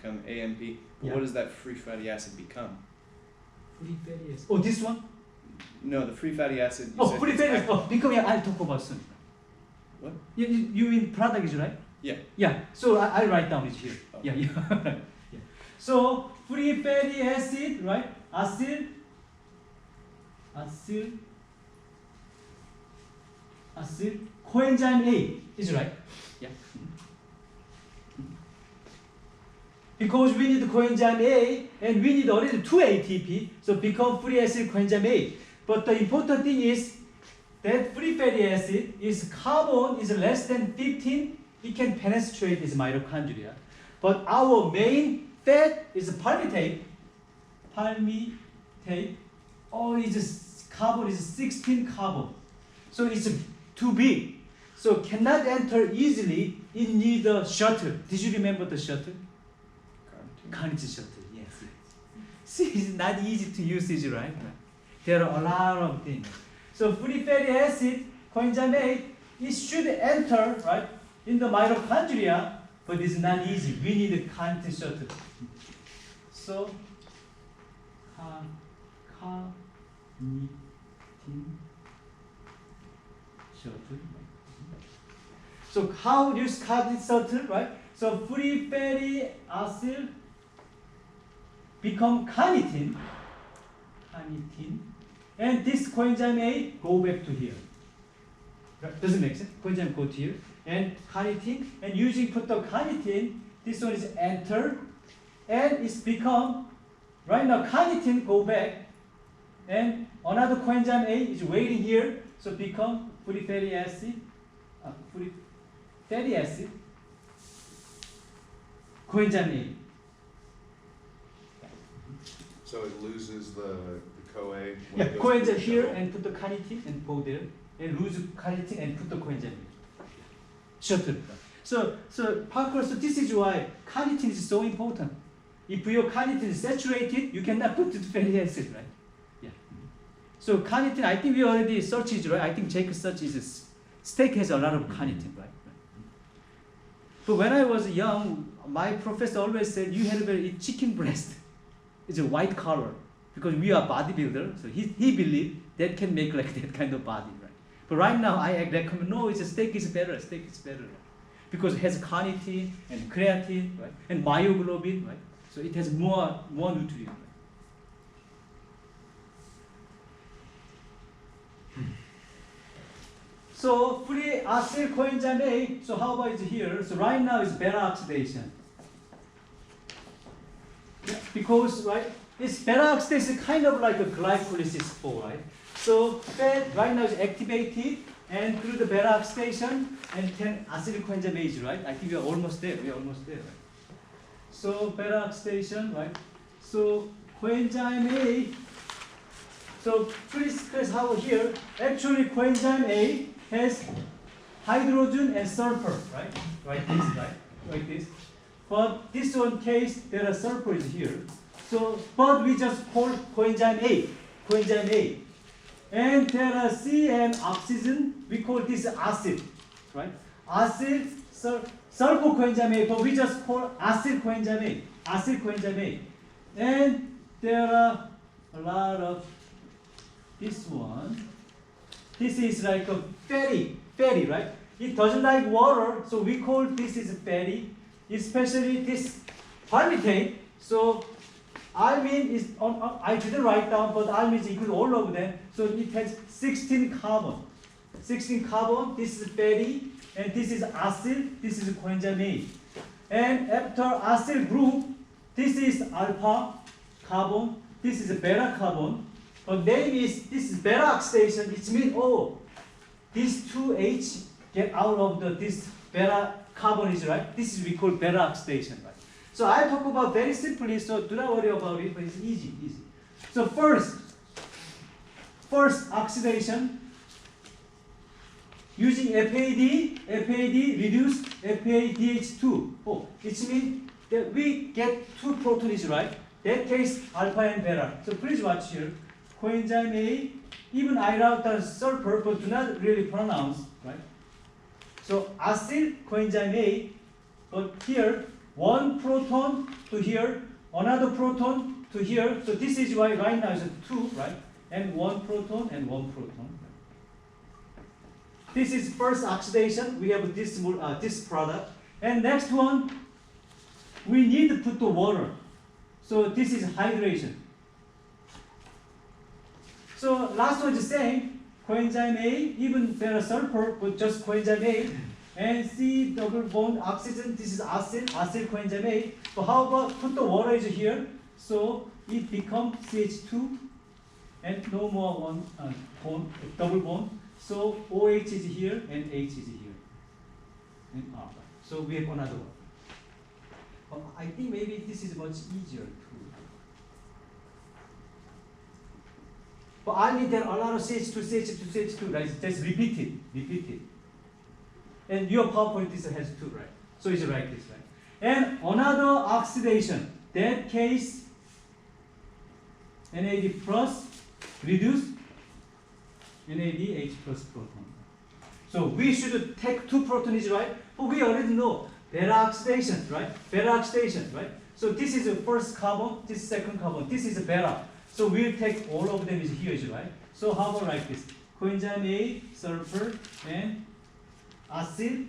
become AMP. But Yeah. what does that free fatty acid become? Free fatty acid. Oh, this one? No, the free fatty acid. Oh, free fatty acid. Oh, because yeah, I'll talk about soon. What? You mean product is right? Yeah. Yeah. So I'll write down it here. Oh. Yeah, yeah. Yeah. So free fatty acid, right? Acyl coenzyme A is right. Yeah. Because we need coenzyme A and we need already 2 ATP, so become free acid coenzyme A. But the important thing is that free fatty acid is carbon is less than 15, it can penetrate this mitochondria. But our main fat is palmitate. Oh, it's carbon is 16 carbon. So it's too big. So cannot enter easily. It needs a shuttle. Did you remember the shuttle? KINS shuttle, yes. See, it's not easy to use it, right? There are a lot of things. So free fatty acid, coenzyme A, it should enter, right, in the mitochondria, but it's not easy. We need a KINS shuttle. So, carnitine shuttle. So how use KINS shuttle, right? So free fatty acid become carnitine, and this coenzyme A go back to here. Right? Doesn't make sense. Coenzyme go to here, and carnitine, and using put the carnitine, this one is enter, and it's become, right now carnitine go back, and another coenzyme A is waiting here, so become free fatty acid, coenzyme A. So it loses the CoA. Yeah, coenzyme here and put the carnitine and go there, and lose carnitine and put the coenzyme. Shuttle. So Parker, so this is why carnitine is so important. If your carnitine is saturated, you cannot put the fatty acid, right? Yeah. So carnitine, I think we already searched it, right? I think Jake search is steak has a lot of carnitine, right? But when I was young, my professor always said you had to eat chicken breast. It's a white color because we are bodybuilder, so he believed that can make like that kind of body, right? But right now I recommend no, it's a steak is better, right? Because it has carnitine and creatine, right? And myoglobin, right? So it has more nutrients. Right? So free acyl coenzyme A, so how about it here? So right now it's beta oxidation. Because, right, it's beta oxidation is kind of like a glycolysis 4, right? So fat right now is activated, and through the beta oxidation, and can acyl coenzyme A is right. I think we are almost there. Right? So beta oxidation, right? So coenzyme A. So please how here actually coenzyme A has hydrogen and sulfur, right? Like this. But this one case, there are sulfur is here. So, but we just call coenzyme A. And there are C and oxygen, we call this acid, right? Acid, sulfur coenzyme A, but we just call acid coenzyme A. And there are a lot of this one. This is like a fatty, right? It doesn't like water, so we call this is fatty. Especially this palmitate. So almine is I didn't write down, but almine is equal all of them. So it has 16 carbon. 16 carbon. This is fatty, and this is acid. This is coenzyme A. And after acid group, this is alpha carbon. This is beta carbon. But name is this is beta oxidation. It means these two H get out of this beta carbon is right. This is we call beta oxidation, right? So I talk about very simply, so do not worry about it, but it's easy. So first oxidation using FAD reduce FADH2. Oh, it means that we get two protons, right? That case alpha and beta. So please watch here. Coenzyme A, even I wrote down sulfur, but do not really pronounce, right? So acyl coenzyme A, but here one proton to here, another proton to here. So this is why right now is 2, right? And one proton and one proton. This is first oxidation. We have this this product. And next one, we need to put the water. So this is hydration. So last one is the same. Coenzyme A, even there are sulfur, but just coenzyme A. And C double bond oxygen, this is acyl coenzyme A. So how about put the water is here? So it becomes CH2 and no more one bond, double bond. So OH is here and H is here. And R. So we have another one. But I think maybe this is much easier too. But I need there a lot of CH2, CH2, CH2, right? Just repeat it. And your PowerPoint this has 2, right? So it's like this, right? And another oxidation. That case, NAD plus reduce NADH plus proton. So we should take 2 protons, right? But we already know beta oxidation, right? Beta oxidation, right? So this is the first carbon, this is second carbon, this is a beta. So we'll take all of them is here, right? So how about like this? Coenzyme A, sulfur, and acyl,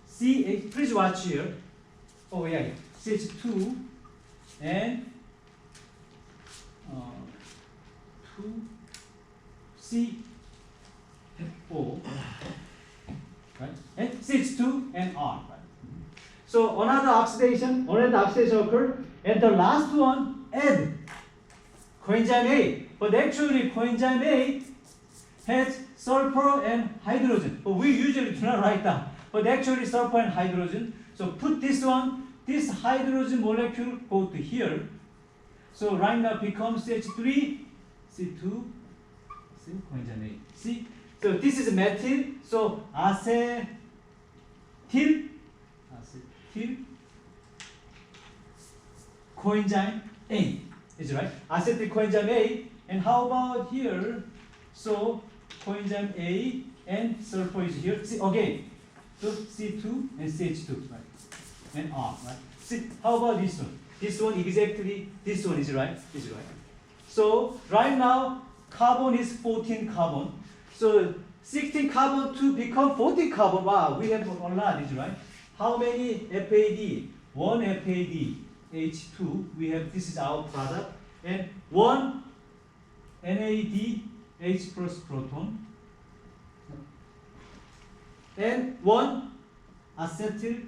CH, please watch here. Oh yeah, CH2 and 2CO, right? And CH2 and R, right? So another oxidation occurred, and the last one add coenzyme A. But actually coenzyme A has sulfur and hydrogen. But we usually do not write down. But actually sulfur and hydrogen. So put this one, this hydrogen molecule go to here. So right now becomes CH3, C2, C coenzyme A. See? So this is methyl. So acetyl, coenzyme A. Is right? Acetyl coenzyme A. And how about here? So coenzyme A and sulfur is here. See again. So C2 and CH2, right? And R, right? See, how about this one? This one exactly, this one is right? Is right. So right now carbon is 14 carbon. So 16 carbon to become 14 carbon. Wow, we have a lot, is right? How many FAD? 1 FAD, H2. We have, this is our product. And 1 NADH plus proton. And 1 acetyl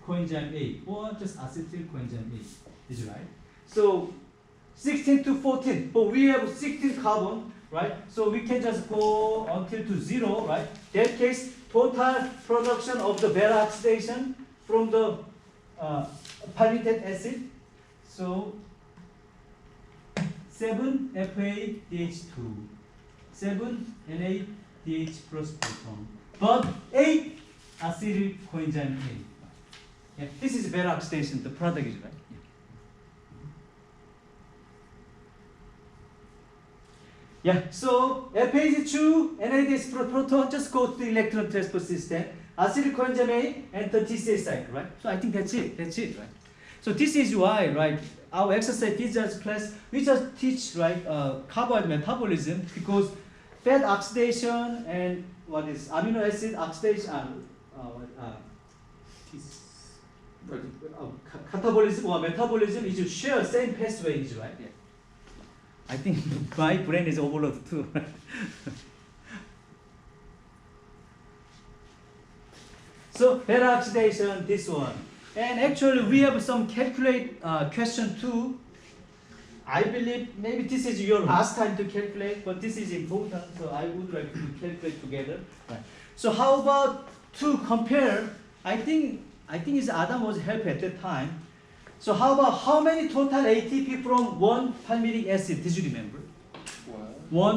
coenzyme A, or just acetyl coenzyme A, is right? So 16 to 14, but we have 16 carbon, right? So we can just go until to 0, right? That case, total production of the beta oxidation from the palmitate acid. So 7 FADH2, 7 NADH plus proton, but 8 acyl coenzyme A. Yeah, this is beta oxidation. The product is right. Yeah. So FADH2, NADH plus proton, just go to the electron transport system. Acyl coenzyme A and the TCA cycle, right? So I think that's it. That's it, right? So this is why, right? Our exercise teachers class, we just teach, right, carbohydrate metabolism, because fat oxidation and what is amino acid oxidation, catabolism or metabolism is share same pathways, right? Yeah. I think my brain is overloaded too. So beta oxidation, this one. And actually we have some calculate question too. I believe maybe this is your last time to calculate, but this is important, so I would like to calculate together. Right. So how about to compare? I think it's Adam was help at that time. So how about how many total ATP from one palmitic acid? Did you remember? What?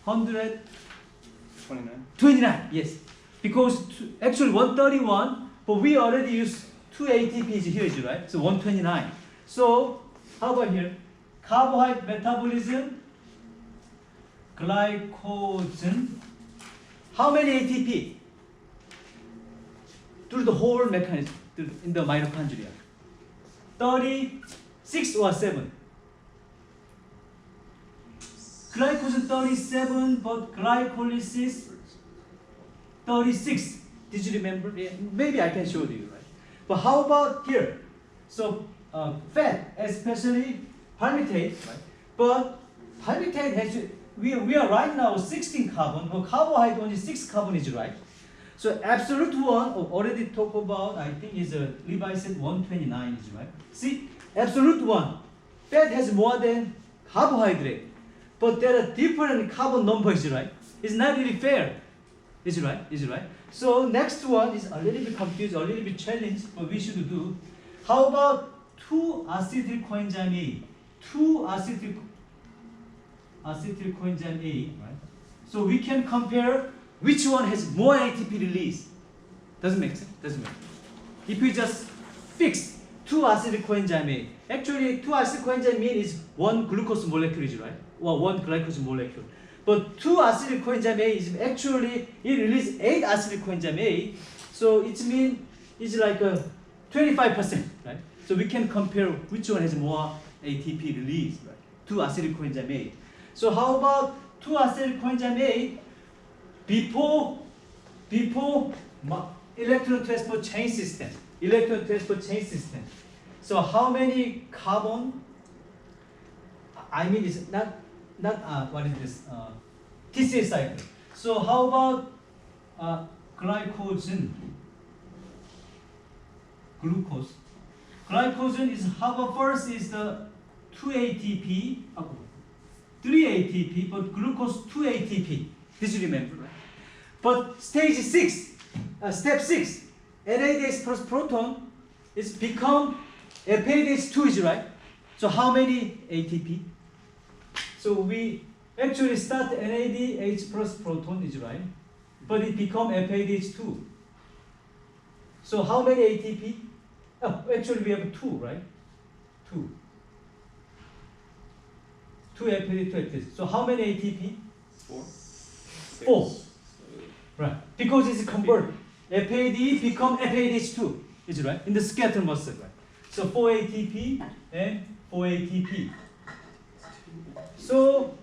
129. Yes, because actually 131. But we already use 2 ATPs here, right? So 129. So how about here? Carbohydrate metabolism, glycogen. How many ATP? through the whole mechanism in the mitochondria. 36 or 7. Glycogen 37, but glycolysis 36. Did you remember? Yeah, maybe I can show you, right? But how about here? So fat, especially palmitate, right? But palmitate has we are right now 16 carbon, but carbohydrate only 6 carbon is right. So absolute one already talked about. I think is Levi said 129 is right. See, absolute one, fat has more than carbohydrate, but there are different carbon numbers, right? It's not really fair. Is it right? Is it right? So next one is a little bit confused, a little bit challenged, but we should do. How about 2-acetyl coenzyme A? 2-acetyl coenzyme A, right? So we can compare which one has more ATP release. Doesn't make sense? Doesn't make sense. If we just fix 2-acetyl coenzyme A, actually 2-acetyl coenzyme means one glucose molecule, is right? Or one glycogen molecule. But 2-acetyl coenzyme A is actually it releases 8-acetyl coenzyme A, so it means it's like a 25%, right? So we can compare which one has more ATP release, right? 2-acetyl coenzyme A. So how about 2-acetyl coenzyme A before electron transport chain system? Electron transport chain system. So how many carbon? I mean, it's not what is this? TCA cycle. So how about glycogen? Glucose. Glycogen is how about first is the 2 ATP, 3 ATP, but glucose 2 ATP. Did you remember? Right? But stage 6, step 6, NADH plus proton is become FADH2 is right. So how many ATP? So we actually start NADH plus proton is right, but it become FADH2. So how many ATP? Oh, actually we have 2, right? 2. 2 FADH2. So how many ATP? 4. 4. Right. Because it's converted. FAD become FADH2. Is it right? In the skeletal muscle, right? So 4 ATP and 4 ATP. So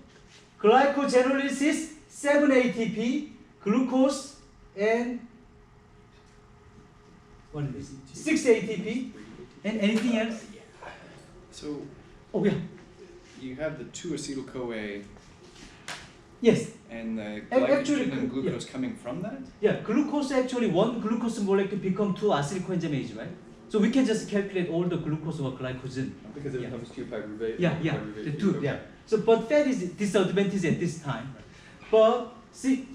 glycogenolysis 7 ATP, glucose and what is this? 6 ATP and anything else? So Oh yeah. you have the 2-acetyl-CoA Yes. and the Actually, glycogen and glucose coming from that? Yeah, glucose actually one glucose molecule become 2-acetyl coenzyme, right? So we can just calculate all the glucose or glycogen. Because it becomes 2 pyruvate. Yeah, the two, yeah. So but that is disadvantage at this time. But see,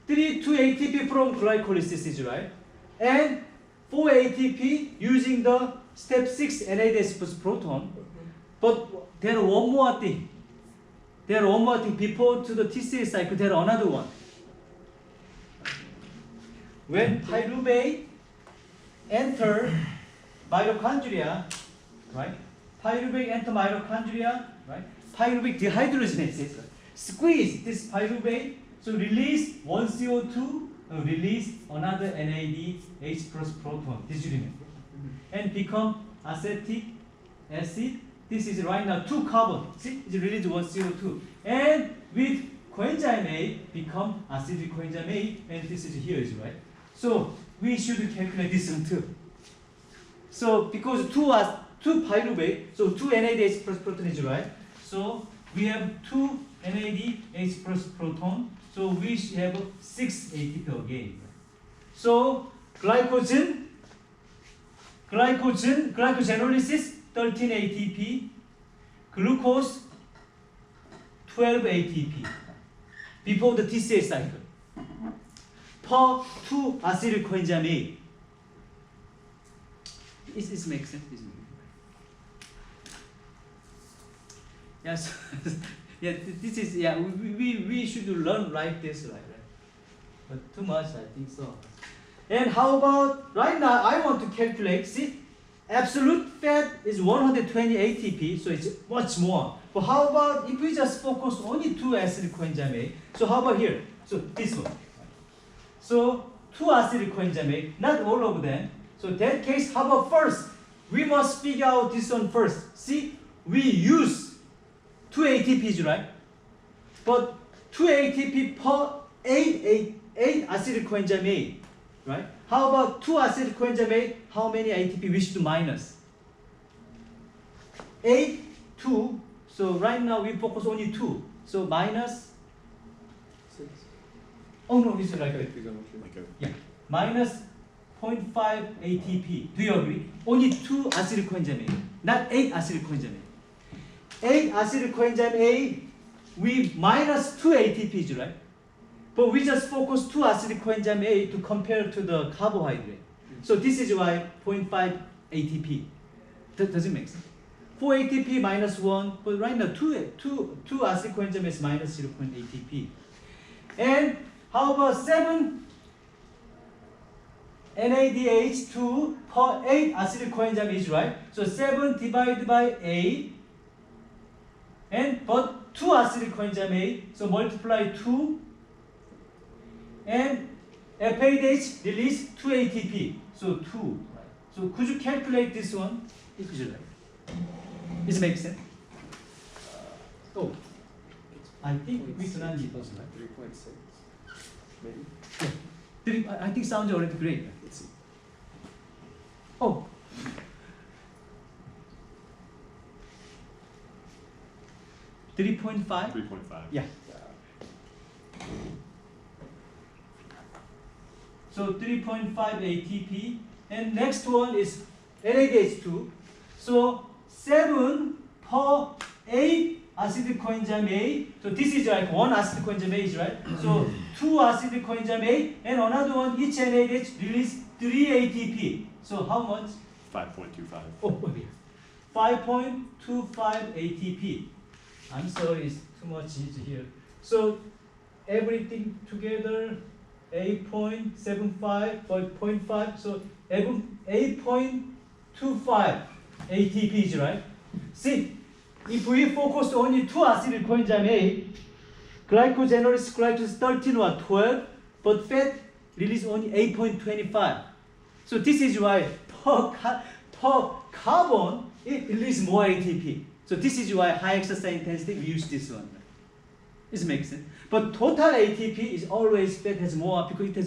2 ATP from glycolysis is right, and 4 ATP using the step 6 NADH plus proton. But there one more thing. Before to the TCA cycle. There another one. When pyruvate enter mitochondria, right? Pyruvate enter mitochondria, right? Pyruvate dehydrogenases. Squeeze this pyruvate, so release one CO2, release another NADH plus proton. Did you remember? And become acetic acid. This is right now 2 carbon. See, it release 1 CO2. And with coenzyme A become acidic coenzyme A, and this is here is right. So we should calculate this one too. So because 2 pyruvate, so 2 NADH plus proton is right. So we have 2 NADH plus proton. So we should have 6 ATP again. So glycogenolysis 13 ATP, glucose 12 ATP before the TCA cycle per 2-acetyl coenzyme A. This makes sense. Yes, yeah. This is We should learn like this, right? But too much, I think so. And how about right now? I want to calculate. See. Absolute fat is 120 ATP, so it's much more. But how about if we just focus only 2-acetyl coenzyme A? So how about here? So this one. So 2 acyl coenzyme A, not all of them. So that case, how about first? We must figure out this one first. See, we use 2 ATPs, right? But 2 ATP per 8 acyl coenzyme A, right? How about 2 acyl coenzyme A? How many ATP we should minus? 8, 2. So right now we focus only 2. So minus. Oh no, it's like a, yeah, minus 0.5 ATP. Do you agree? Only 2 acyl coenzyme A, not 8 acyl coenzyme A. 8 acyl coenzyme A, we minus 2 ATPs, right? But we just focus 2 acyl coenzyme A to compare to the carbohydrate. So this is why 0.5 ATP. Does it make sense? 4 ATP minus 1, but right now 2 acyl coenzyme is minus 0.8 ATP. And how about 7 NADH2 per 8 acyl coenzyme is, right? So 7 divided by 8, and but 2 acyl coenzyme A, so multiply 2, and FADH release 2 ATP, so 2. Right? So could you calculate this one? If you like. Does it make sense? Oh, I think we do not need those, right? 3.6, maybe. Yeah. I think sounds already great. Let's see. Oh. $3.5? 3.5. Yeah. So 3.5 ATP, and next one is NADH2. So 7 per 8 acid coenzyme A. So this is like 1 acid coenzyme A is right. So 2 acid coenzyme A, and another one, each NADH release 3 ATP. So how much? 5.25. Oh, okay. 5.25 ATP. I'm sorry, it's too much here. So everything together, 8.75 by 0.5, so 8.25 ATPs, right? See, if we focus only 2 acyl coenzyme A, glycogenolysis glycolysis 13 or 12, but fat release only 8.25. So this is why per carbon it releases more ATP. So this is why high exercise intensity we use this one. This makes sense. But total ATP is always fat has more because it has more